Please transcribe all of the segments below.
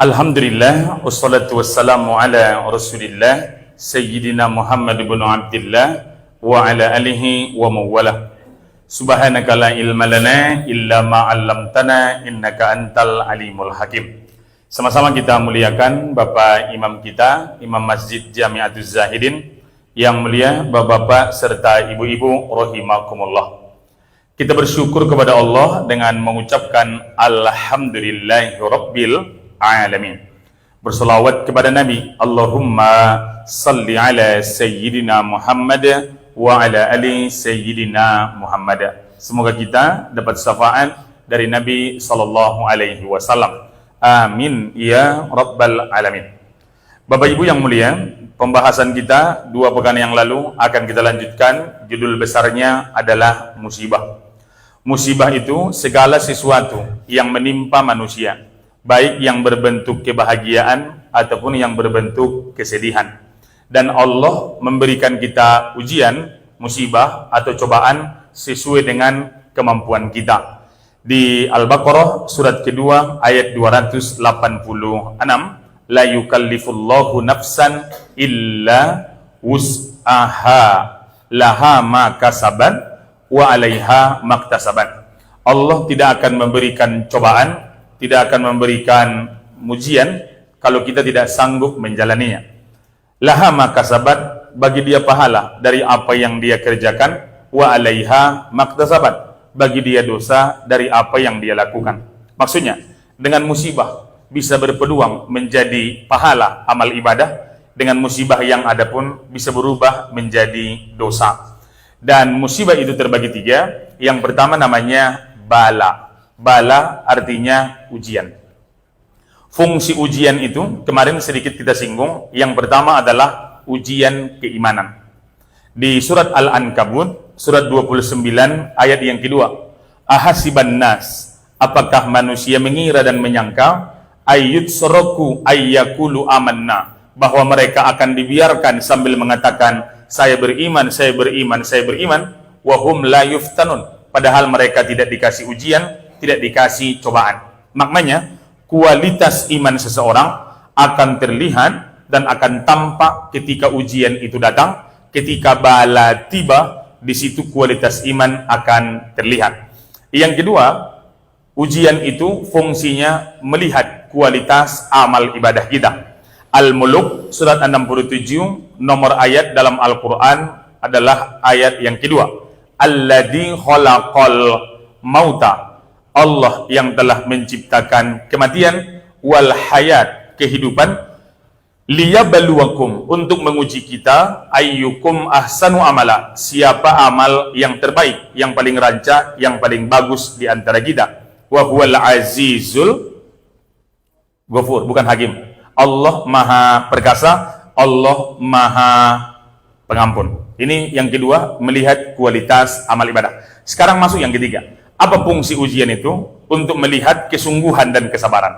Alhamdulillah, wassalatu wassalamu ala rasulillah Sayyidina Muhammad ibn Abdillah wa ala alihi wa mawalah. Subhanaka la ilma lana illa ma 'allamtana innaka antal alimul hakim. Sama-sama kita muliakan Bapak Imam kita, Imam Masjid Jami'atuz Zahidin, yang mulia Bapak-bapak serta ibu-ibu rahimakumullah. Kita bersyukur kepada Allah dengan mengucapkan Alhamdulillahi Rabbil Alamin. Berselawat kepada Nabi, Allahumma salli ala Sayyidina Muhammad wa ala ali Sayyidina Muhammad. Semoga kita dapat syafaat dari Nabi sallallahu alaihi wasallam. Amin ya Rabbal Alamin. Bapak Ibu yang mulia, pembahasan kita 2 pekan yang lalu akan kita lanjutkan. Judul besarnya adalah musibah. Musibah itu segala sesuatu yang menimpa manusia, baik yang berbentuk kebahagiaan ataupun yang berbentuk kesedihan. Dan Allah memberikan kita ujian, musibah atau cobaan sesuai dengan kemampuan kita. Di Al-Baqarah surat kedua ayat 286, la yukallifullahu nafsan illa wus'aha laha ma kasabat wa 'alaiha maktasabat. Allah tidak akan memberikan cobaan, tidak akan memberikan ujian kalau kita tidak sanggup menjalaninya. Laha makasabat, bagi dia pahala dari apa yang dia kerjakan, wa 'alaiha maktasabat, bagi dia dosa dari apa yang dia lakukan. Maksudnya, dengan musibah bisa berpeluang menjadi pahala amal ibadah, dengan musibah yang ada pun bisa berubah menjadi dosa. Dan musibah itu terbagi 3. Yang pertama namanya bala. Bala artinya ujian. Fungsi ujian itu kemarin sedikit kita singgung. Yang pertama adalah ujian keimanan. Di surat Al-Ankabut, surat 29 ayat yang kedua. Ahasiban nas, apakah manusia mengira dan menyangka, ayyut soroku ayyakulu amanna, bahwa mereka akan dibiarkan sambil mengatakan, saya beriman, saya beriman, saya beriman, wahum la yuftanun, padahal mereka tidak dikasih ujian, tidak dikasih cobaan. Maknanya, kualitas iman seseorang akan terlihat dan akan tampak ketika ujian itu datang, ketika bala tiba, di situ kualitas iman akan terlihat. Yang kedua, ujian itu fungsinya melihat kualitas amal ibadah kita. Al-Muluk surat 67 nomor ayat dalam Al-Quran adalah ayat yang kedua. Alladzi khalaqal mauta, Allah yang telah menciptakan kematian, wal hayat, kehidupan, liyabluwakum, untuk menguji kita, ayyukum ahsanu amala, siapa amal yang terbaik, yang paling rancak, yang paling bagus di antara kita. Wa huwal azizul ghafur, bukan hakim. Allah maha perkasa, Allah maha pengampun. Ini yang kedua, melihat kualitas amal ibadah. Sekarang masuk yang ketiga. Apa fungsi ujian itu? Untuk melihat kesungguhan dan kesabaran.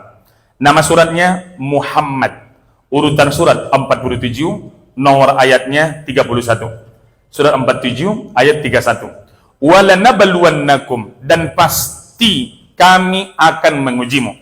Nama suratnya Muhammad. Urutan surat 47, nomor ayatnya 31. Surat 47 ayat 31. Walanabluwannakum, dan pasti kami akan mengujimu.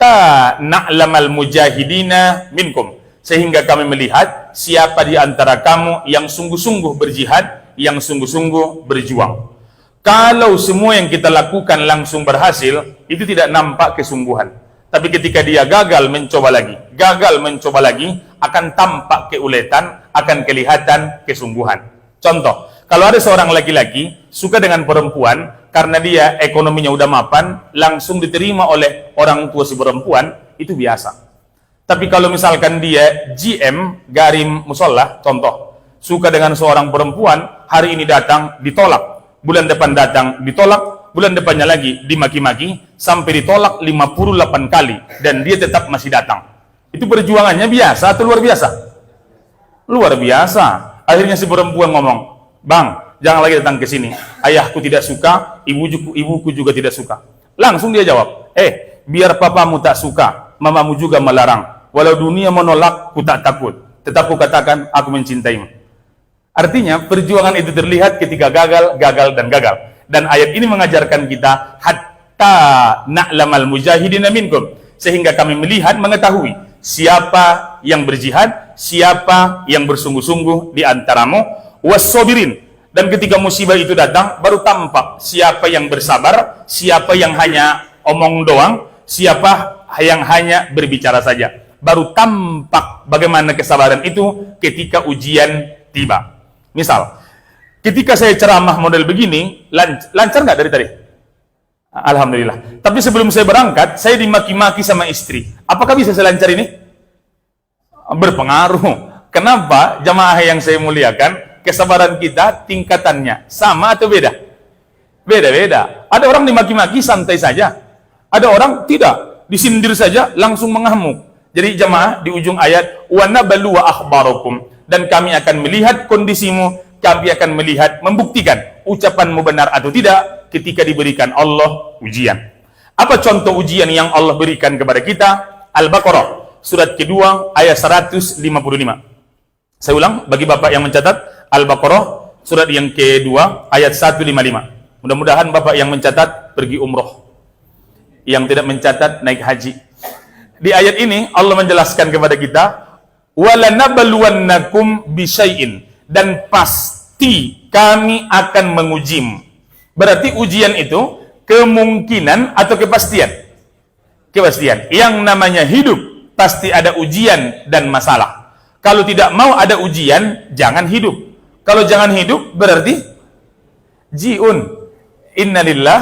Na'lamal mujahidina minkum, sehingga kami melihat siapa di antara kamu yang sungguh-sungguh berjihad, yang sungguh-sungguh berjuang. Kalau semua yang kita lakukan langsung berhasil, itu tidak nampak kesungguhan. Tapi ketika dia gagal mencoba lagi, akan tampak keuletan, akan kelihatan kesungguhan. Contoh, kalau ada seorang laki-laki suka dengan perempuan, karena dia ekonominya udah mapan, langsung diterima oleh orang tua si perempuan, itu biasa. Tapi kalau misalkan dia GM, Garim Musola, contoh, suka dengan seorang perempuan, hari ini datang, ditolak. Bulan depan datang, ditolak. Bulan depannya lagi, dimaki-maki, sampai ditolak 58 kali. Dan dia tetap masih datang. Itu perjuangannya biasa atau luar biasa? Luar biasa. Akhirnya si perempuan ngomong, Bang, jangan lagi datang ke sini. Ayahku tidak suka, ibuku juga tidak suka. Langsung dia jawab, biar papamu tak suka, mamamu juga melarang. Walau dunia menolak, ku tak takut. Tetap ku katakan, aku mencintaimu. Artinya, perjuangan itu terlihat ketika gagal, dan gagal. Dan ayat ini mengajarkan kita, hatta na'lamal mujahidina minkum, sehingga kami melihat, mengetahui siapa yang berjihad, siapa yang bersungguh-sungguh di antaramu, was-sabirin, dan ketika musibah itu datang baru tampak siapa yang bersabar, siapa yang hanya omong doang, siapa yang hanya berbicara saja. Baru tampak bagaimana kesabaran itu ketika ujian tiba. Misal, ketika saya ceramah model begini, lancar nggak dari tadi? Alhamdulillah. Tapi sebelum saya berangkat, saya dimaki-maki sama istri. Apakah bisa saya lancar ini? Berpengaruh. Kenapa? Jamaah yang saya muliakan, kesabaran kita tingkatannya sama atau beda? Beda-beda. Ada orang dimaki-maki santai saja. Ada orang tidak, disindir saja langsung mengamuk. Jadi jamaah di ujung ayat, wa nablu wa akhbarakum, dan kami akan melihat kondisimu, kami akan melihat, membuktikan ucapanmu benar atau tidak ketika diberikan Allah ujian. Apa contoh ujian yang Allah berikan kepada kita? Al-Baqarah surat kedua ayat 155. Saya ulang bagi Bapak yang mencatat, Al-Baqarah surat yang kedua ayat 155. Mudah-mudahan Bapak yang mencatat pergi umroh, yang tidak mencatat naik haji. Di ayat ini Allah menjelaskan kepada kita, walanabluwannakum bisyai'in, dan pasti kami akan mengujimu. Berarti ujian itu kemungkinan atau kepastian? Kepastian. Yang namanya hidup pasti ada ujian dan masalah. Kalau tidak mau ada ujian, jangan hidup. Kalau jangan hidup berarti ji'un. Innalillah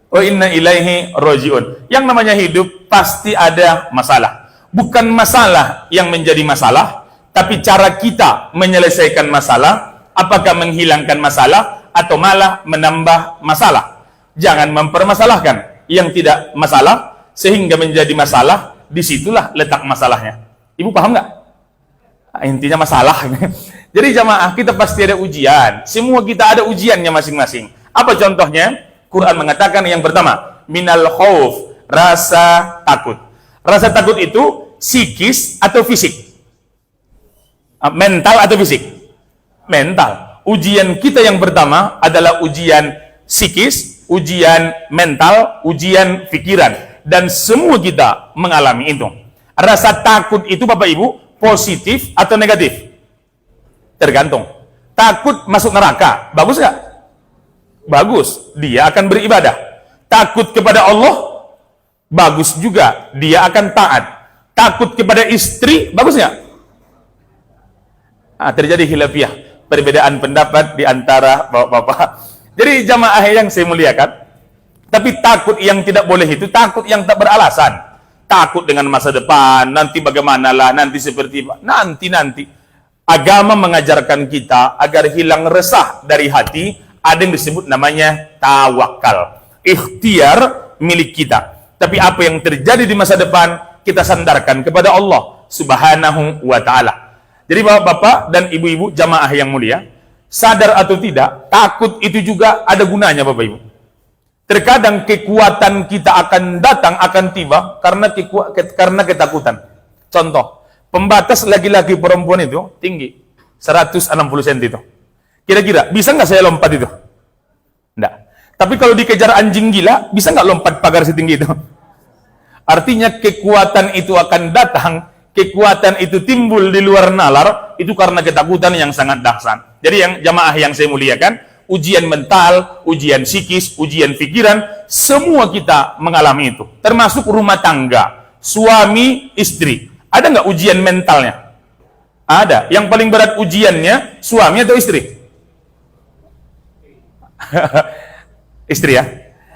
wa inna ilaihi raji'un. Yang namanya hidup pasti ada masalah. Bukan masalah yang menjadi masalah, tapi cara kita menyelesaikan masalah, apakah menghilangkan masalah atau malah menambah masalah. Jangan mempermasalahkan yang tidak masalah sehingga menjadi masalah. Disitulah letak masalahnya. Ibu paham nggak? Intinya masalah. Jadi jamaah, kita pasti ada ujian. Semua kita ada ujiannya masing-masing. Apa contohnya? Quran mengatakan yang pertama, minal khauf, rasa takut. Rasa takut itu psikis atau fisik? Mental atau fisik? Mental. Ujian kita yang pertama adalah ujian psikis, ujian mental, ujian pikiran. Dan semua kita mengalami itu. Rasa takut itu Bapak Ibu positif atau negatif? Tergantung. Takut masuk neraka, bagus nggak? Bagus, dia akan beribadah. Takut kepada Allah, bagus juga, dia akan taat. Takut kepada istri, bagus nggak? Terjadi khilafiyah, perbedaan pendapat di antara bapak-bapak. Jadi jamaah yang saya muliakan, tapi takut yang tidak boleh itu takut yang tak beralasan. Takut dengan masa depan, nanti bagaimanalah, nanti seperti nanti. Agama mengajarkan kita agar hilang resah dari hati. Ada yang disebut namanya tawakal, ikhtiar milik kita. Tapi apa yang terjadi di masa depan kita sandarkan kepada Allah Subhanahu wa ta'ala. Jadi bapak-bapak dan ibu-ibu jamaah yang mulia, sadar atau tidak, takut itu juga ada gunanya Bapak Ibu. Terkadang kekuatan kita akan datang, akan tiba karena ketakutan. Contoh, pembatas laki-laki perempuan itu tinggi 160 cm itu. Kira-kira bisa nggak saya lompat itu? Nggak. Tapi kalau dikejar anjing gila, bisa nggak lompat pagar setinggi itu? Artinya kekuatan itu akan datang, kekuatan itu timbul di luar nalar, itu karena ketakutan yang sangat dahsyat. Jadi yang jamaah yang saya muliakan, ujian mental, ujian psikis, ujian pikiran, semua kita mengalami itu. Termasuk rumah tangga, suami, istri. Ada nggak ujian mentalnya? Ada. Yang paling berat ujiannya, suami atau istri? Istri ya.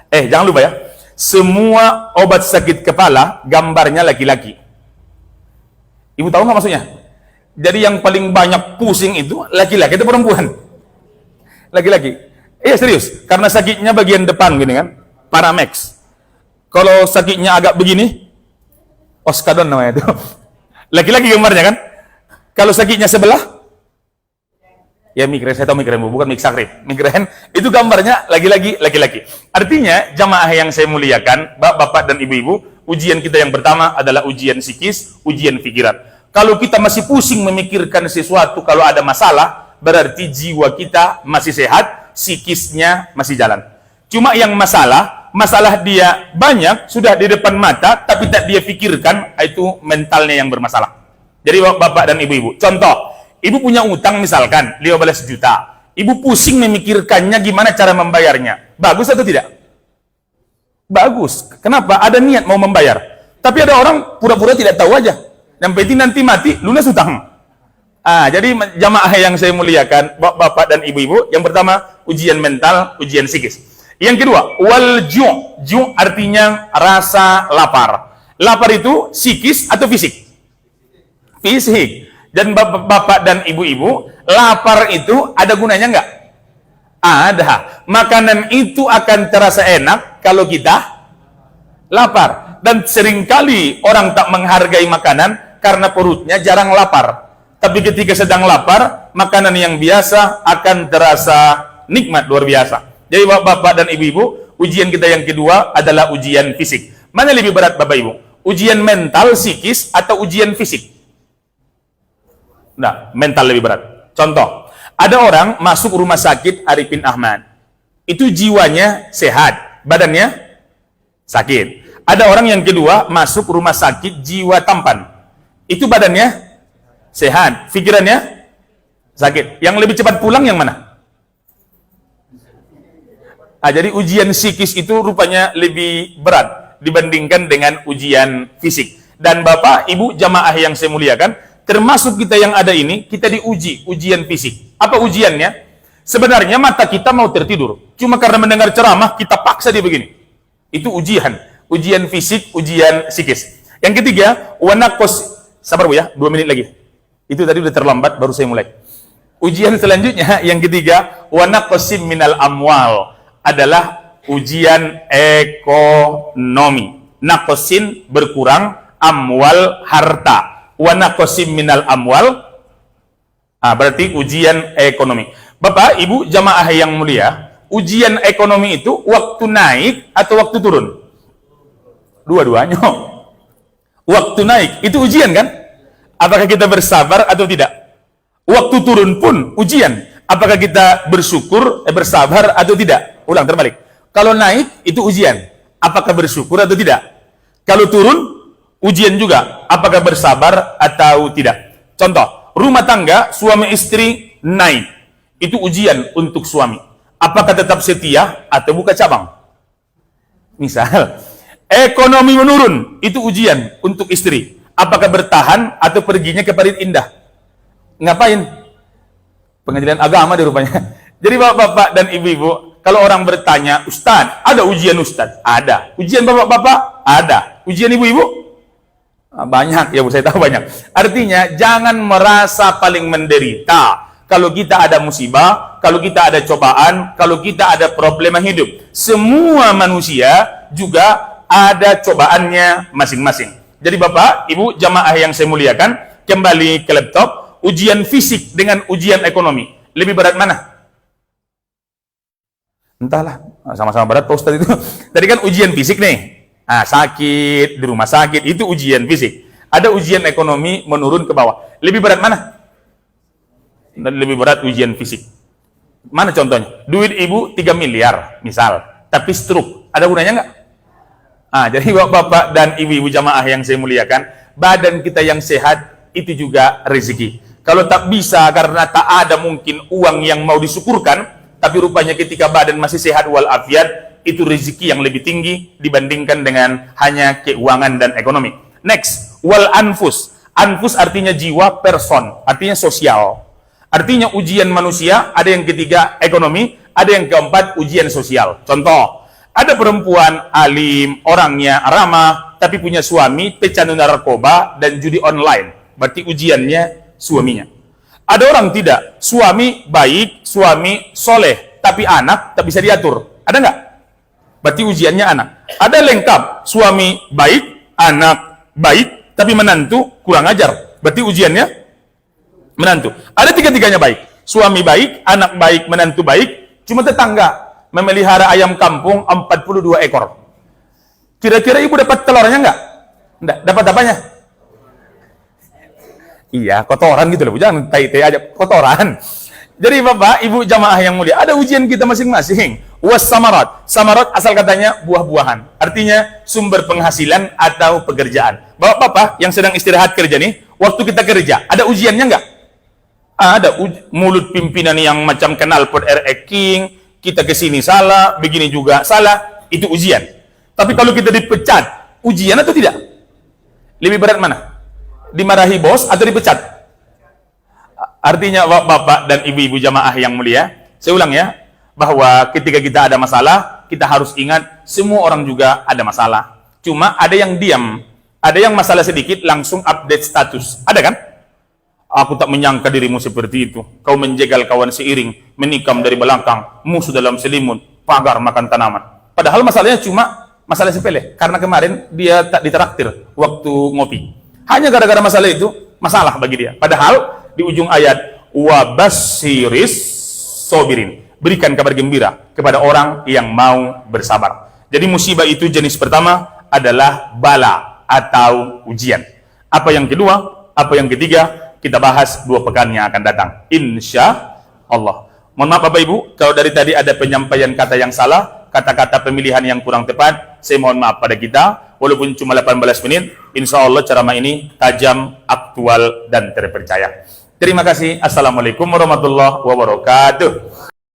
Jangan lupa ya, semua obat sakit kepala gambarnya laki-laki. Ibu tahu nggak maksudnya? Jadi yang paling banyak pusing itu laki-laki atau perempuan? Laki-laki. Serius, karena sakitnya bagian depan gini kan, Paramex. Kalau sakitnya agak begini, Oskadon namanya itu. Laki-laki gambarnya kan. Kalau sakitnya sebelah, ya migrain, saya tahu migrain, bukan mixakrip. Migrain itu gambarnya laki-laki. Artinya jamaah yang saya muliakan, bapak dan ibu-ibu, ujian kita yang pertama adalah ujian psikis, ujian pikiran. Kalau kita masih pusing memikirkan sesuatu, kalau ada masalah, berarti jiwa kita masih sehat, psikisnya masih jalan. Cuma yang masalah, masalah dia banyak, sudah di depan mata, tapi tak dia pikirkan, itu mentalnya yang bermasalah. Jadi bapak dan ibu-ibu, contoh, ibu punya utang misalkan 15 juta, ibu pusing memikirkannya gimana cara membayarnya. Bagus atau tidak? Bagus. Kenapa? Ada niat mau membayar. Tapi ada orang pura-pura tidak tahu aja. Yang penting nanti mati, lunas utang. Jadi jamaah yang saya muliakan, bapak dan ibu-ibu, yang pertama, ujian mental, ujian psikis. Yang kedua, wal ju' artinya rasa lapar. Lapar itu psikis atau fisik? Fisik. Dan bapak dan ibu-ibu, lapar itu ada gunanya enggak? Ada. Makanan itu akan terasa enak kalau kita lapar. Dan seringkali orang tak menghargai makanan karena perutnya jarang lapar. Tapi ketika sedang lapar, makanan yang biasa akan terasa nikmat luar biasa. Jadi bapak dan ibu-ibu, ujian kita yang kedua adalah ujian fisik. Mana lebih berat bapak ibu? Ujian mental, psikis, atau ujian fisik? Nah, mental lebih berat. Contoh, ada orang masuk rumah sakit Arifin Ahmad. Itu jiwanya sehat, badannya sakit. Ada orang yang kedua masuk rumah sakit jiwa tampan. Itu badannya sehat, pikirannya sakit. Yang lebih cepat pulang yang mana? Jadi ujian psikis itu rupanya lebih berat dibandingkan dengan ujian fisik. Dan bapak, ibu, jamaah yang saya muliakan, termasuk kita yang ada ini, kita diuji ujian fisik. Apa ujiannya? Sebenarnya mata kita mau tertidur. Cuma karena mendengar ceramah, kita paksa dia begini. Itu ujian. Ujian fisik, ujian psikis. Yang ketiga, sabar bu ya, 2 menit lagi. Itu tadi udah terlambat, baru saya mulai. Ujian selanjutnya, yang ketiga, wanaqsim minal amwal, adalah ujian ekonomi. Naqsin berkurang, amwal harta. Wanaqsim minal amwal, berarti ujian ekonomi. Bapak, ibu, jamaah yang mulia, ujian ekonomi itu waktu naik atau waktu turun? Dua-duanya. Waktu naik, itu ujian kan? Apakah kita bersabar atau tidak? Waktu turun pun ujian. Apakah kita bersyukur, bersabar atau tidak? Ulang, terbalik. Kalau naik, itu ujian. Apakah bersyukur atau tidak? Kalau turun, ujian juga. Apakah bersabar atau tidak? Contoh, rumah tangga, suami istri naik. Itu ujian untuk suami. Apakah tetap setia atau buka cabang? Misal, ekonomi menurun, itu ujian untuk istri. Apakah bertahan atau perginya ke Parit Indah? Ngapain? Pengadilan agama di rupanya. Jadi bapak-bapak dan ibu-ibu, kalau orang bertanya, Ustaz, ada ujian Ustaz? Ada. Ujian bapak-bapak? Ada. Ujian ibu-ibu? Banyak, ya Bu, saya tahu banyak. Artinya, jangan merasa paling menderita. Kalau kita ada musibah, kalau kita ada cobaan, kalau kita ada problema hidup. Semua manusia juga ada cobaannya masing-masing. Jadi Bapak, Ibu, jamaah yang saya muliakan, kembali ke laptop, ujian fisik dengan ujian ekonomi. Lebih berat mana? Entahlah, sama-sama berat Pak Ustadz itu. Tadi kan ujian fisik nih. Sakit, di rumah sakit, itu ujian fisik. Ada ujian ekonomi menurun ke bawah. Lebih berat mana? Lebih berat ujian fisik. Mana contohnya? Duit ibu 3 miliar, misal. Tapi stroke. Ada gunanya nggak? Jadi bapak dan ibu-ibu jamaah yang saya muliakan, badan kita yang sehat, itu juga rezeki. Kalau tak bisa, karena tak ada mungkin uang yang mau disyukurkan, tapi rupanya ketika badan masih sehat walafiat, itu rezeki yang lebih tinggi dibandingkan dengan hanya keuangan dan ekonomi. Next, wal anfus. Anfus artinya jiwa, person, artinya sosial. Artinya ujian manusia, ada yang ketiga ekonomi, ada yang keempat ujian sosial. Contoh, ada perempuan alim, orangnya ramah, tapi punya suami pecandu narkoba dan judi online. Berarti ujiannya suaminya. Ada orang tidak, suami baik, suami soleh, tapi anak tak bisa diatur. Ada nggak? Berarti ujiannya anak. Ada lengkap, suami baik, anak baik, tapi menantu kurang ajar. Berarti ujiannya menantu. Ada tiga-tiganya baik. Suami baik, anak baik, menantu baik, cuma tetangga memelihara ayam kampung 42 ekor. Kira-kira ibu dapat telurnya nggak? Nggak. Dapat apanya? Iya, kotoran gitu loh. Jangan tai-tai aja. Kotoran. Jadi Bapak, Ibu jamaah yang mulia, ada ujian kita masing-masing. Was samarat. Samarat asal katanya buah-buahan. Artinya sumber penghasilan atau pekerjaan. Bapak-bapak yang sedang istirahat kerja nih, waktu kita kerja, ada ujiannya enggak? Ada mulut pimpinan yang macam kenal pot king, kita kesini salah, begini juga salah, itu ujian. Tapi kalau kita dipecat, ujian atau tidak? Lebih berat mana? Dimarahi bos atau dipecat? Artinya bapak dan ibu-ibu jamaah yang mulia, saya ulang ya, bahwa ketika kita ada masalah, kita harus ingat semua orang juga ada masalah. Cuma ada yang diam, ada yang masalah sedikit langsung update status. Ada kan? Aku tak menyangka dirimu seperti itu. Kau menjegal kawan seiring, menikam dari belakang, musuh dalam selimut, pagar makan tanaman. Padahal masalahnya cuma masalah sepele. Karena kemarin dia tak ditraktir waktu ngopi. Hanya gara-gara masalah itu, masalah bagi dia. Padahal di ujung ayat, wabasiris sobirin. Berikan kabar gembira kepada orang yang mau bersabar. Jadi musibah itu jenis pertama adalah bala atau ujian. Apa yang kedua? Apa yang ketiga? Kita bahas 2 pekan yang akan datang. Insya Allah. Mohon maaf Bapak Ibu, kalau dari tadi ada penyampaian kata yang salah, kata-kata pemilihan yang kurang tepat, saya mohon maaf pada kita. Walaupun cuma 18 menit, insya Allah ceramah ini tajam, aktual, dan terpercaya. Terima kasih. Assalamualaikum warahmatullahi wabarakatuh.